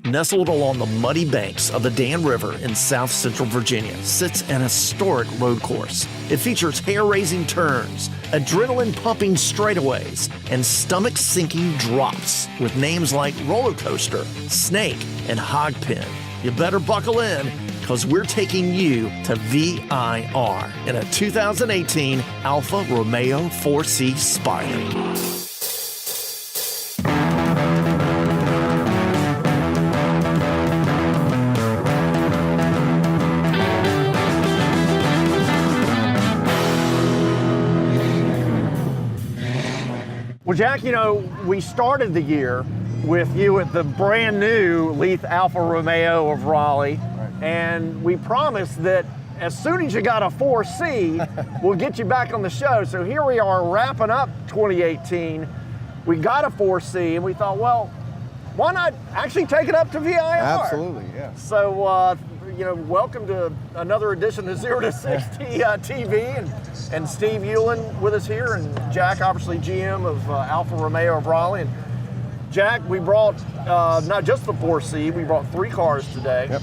Nestled along the muddy banks of the Dan River in south central Virginia sits an historic road course. It features hair-raising turns, adrenaline-pumping straightaways, and stomach-sinking drops with names like Roller Coaster, Snake, and Hogpen. You better buckle in, because we're taking you to VIR in a 2018 Alfa Romeo 4C Spider. Well, Jack, you know, we started the year with you at the brand new Leith Alfa Romeo of Raleigh, and we promised that as soon as you got a 4C, we'll get you back on the show. So here we are wrapping up 2018. We got a 4C, and we thought, well, why not actually take it up to VIR? Absolutely, yeah. So, you know, welcome to another edition of 0 to 60 TV, and Steve Hewlin with us here, and Jack, obviously GM of Alfa Romeo of Raleigh. And Jack, we brought not just the 4C, we brought 3 cars today. Yep.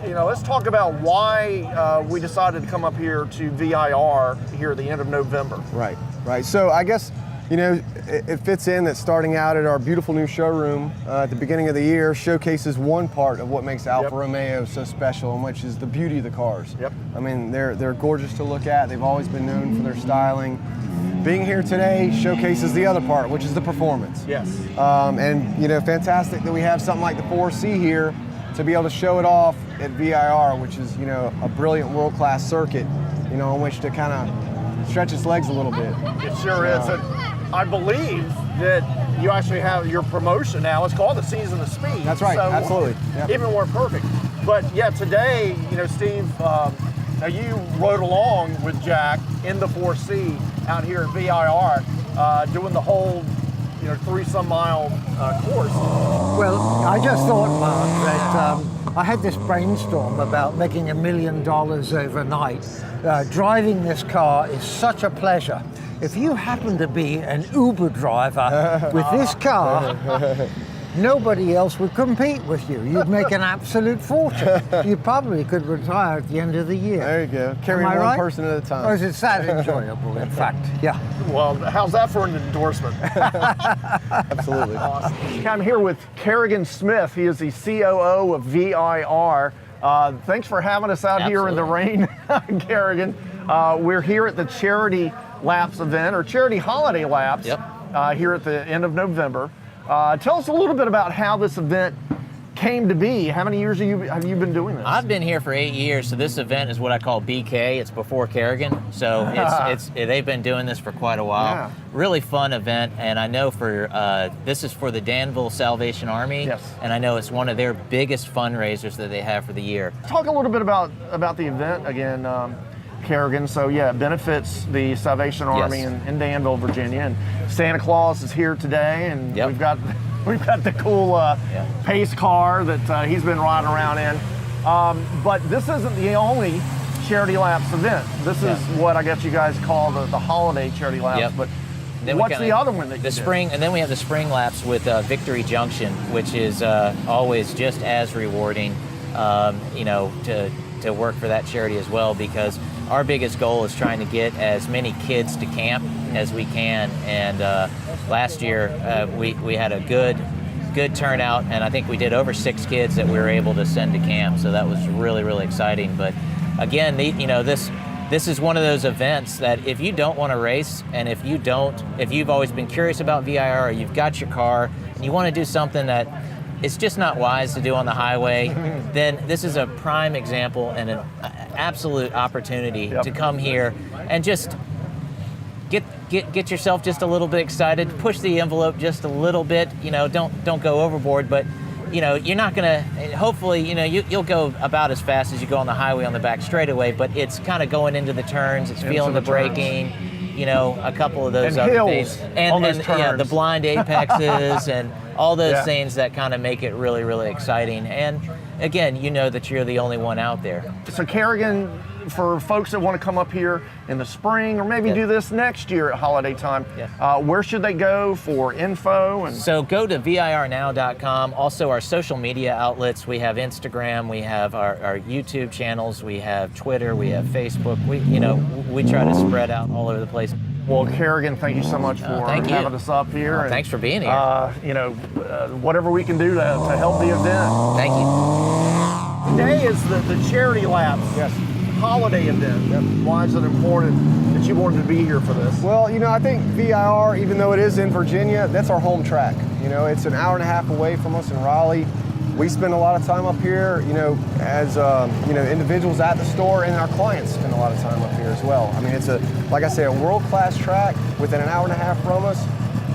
You know, let's talk about why we decided to come up here to VIR here at the end of November. Right, right. So I guess, you know, it fits in that starting out at our beautiful new showroom at the beginning of the year showcases one part of what makes Alfa Romeo so special, and which is the beauty of the cars. Yep. I mean, they're gorgeous to look at. They've always been known for their styling. Being here today showcases the other part, which is the performance. Yes. And, you know, fantastic that we have something like the 4C here to be able to show it off at VIR, which is, you know, a brilliant world-class circuit, you know, on which to kind of stretch its legs a little bit. It sure is. And I believe that you actually have your promotion now. It's called the Season of Speed. That's right, so absolutely. Yep. Even more perfect. But yeah, today, you know, Steve, now you rode along with Jack in the 4C out here at VIR, doing the whole, you know, 3-some mile course. Well, I just thought, Mark, that I had this brainstorm about making $1 million overnight. Driving this car is such a pleasure. If you happen to be an Uber driver with this car, nobody else would compete with you. You'd make an absolute fortune. You probably could retire at the end of the year. There you go. Carry one person at a time. Oh, it's that enjoyable, in fact. Yeah. Well, how's that for an endorsement? Absolutely. Awesome. I'm here with Kerrigan Smith. He is the COO of VIR. Thanks for having us out here in the rain, Kerrigan. We're here at the Charity Laps event, or Charity Holiday Laps, here at the end of November. Tell us a little bit about how this event came to be. How many years have you been doing this? I've been here for 8 years, so this event is what I call BK. It's before Kerrigan, so they've been doing this for quite a while. Yeah. Really fun event, and I know this is for the Danville Salvation Army, and I know it's one of their biggest fundraisers that they have for the year. Talk a little bit about the event again, Kerrigan. So yeah, it benefits the Salvation Army in Danville, Virginia, and Santa Claus is here today, and we've got the cool pace car that he's been riding around in. But this isn't the only Charity Laps event. This is what I guess you guys call the holiday Charity Laps. But then what's the other one that you did? And then we have the spring laps with Victory Junction, which is always just as rewarding, you know, to work for that charity as well, because our biggest goal is trying to get as many kids to camp as we can. And last year we had a good turnout, and I think we did over 6 kids that we were able to send to camp. So that was really, really exciting. But again, you know, this is one of those events that if you don't want to race, and if you've always been curious about VIR, or you've got your car and you want to do something that it's just not wise to do on the highway, then this is a prime example and an absolute opportunity to come here and just get yourself just a little bit excited, push the envelope just a little bit. You know, don't go overboard, but you know, you're not gonna. Hopefully, you know, you'll go about as fast as you go on the highway on the back straightaway, but it's kind of going into the turns, it's feeling the braking. You know, a couple of those other things, and the blind apexes and all those things that kind of make it really, really exciting. And again, you know that you're the only one out there. So Kerrigan, for folks that want to come up here in the spring or maybe Yeah. do this next year at holiday time, where should they go for info? And So go to VIRnow.com. Also, our social media outlets. We have Instagram. We have our YouTube channels. We have Twitter. We have Facebook. We try to spread out all over the place. Well, Kerrigan, thank you so much for thank you. having us up here. And, Thanks for being here. Whatever we can do to help the event. Thank you. Today is the charity laps holiday event. Why is it important that you wanted to be here for this? Well, I think VIR, even though it is in Virginia, that's our home track. It's an hour and a half away from us in Raleigh. We spend a lot of time up here, as individuals at the store, and our clients spend a lot of time up here as well. I mean, it's like I say, a world-class track within an hour and a half from us.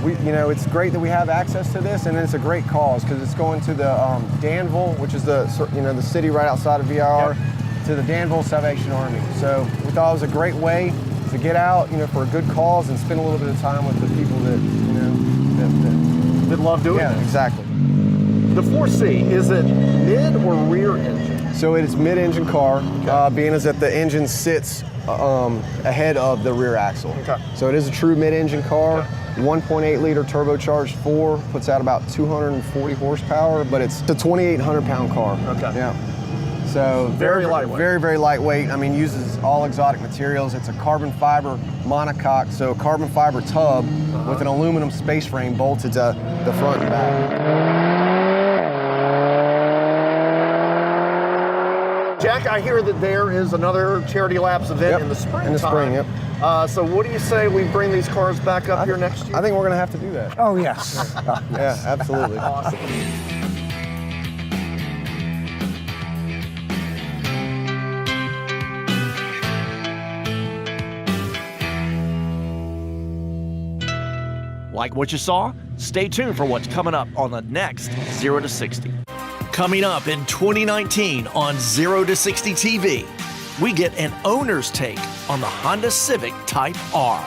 It's great that we have access to this, and it's a great cause because it's going to the Danville, which is the city right outside of VIR, to the Danville Salvation Army. So we thought it was a great way to get out, for a good cause and spend a little bit of time with the people that love doing it. This. Exactly. The 4C, is it mid or rear engine? So it is mid-engine car, being as that the engine sits ahead of the rear axle. Okay. So it is a true mid-engine car. 1.8 liter turbocharged 4 puts out about 240 horsepower, but it's a 2,800 pound car. Okay. Yeah. So Very lightweight. Very, very lightweight. I mean, uses all exotic materials. It's a carbon fiber monocoque, so carbon fiber tub with an aluminum space frame bolted to the front and back. Jack, I hear that there is another charity laps event in the spring. In the spring, yep. So what do you say we bring these cars back up here next year? I think we're going to have to do that. Oh, yes. Yeah, absolutely. Awesome. Like what you saw? Stay tuned for what's coming up on the next 0 to 60. Coming up in 2019 on 0 to 60 TV, we get an owner's take on the Honda Civic Type R.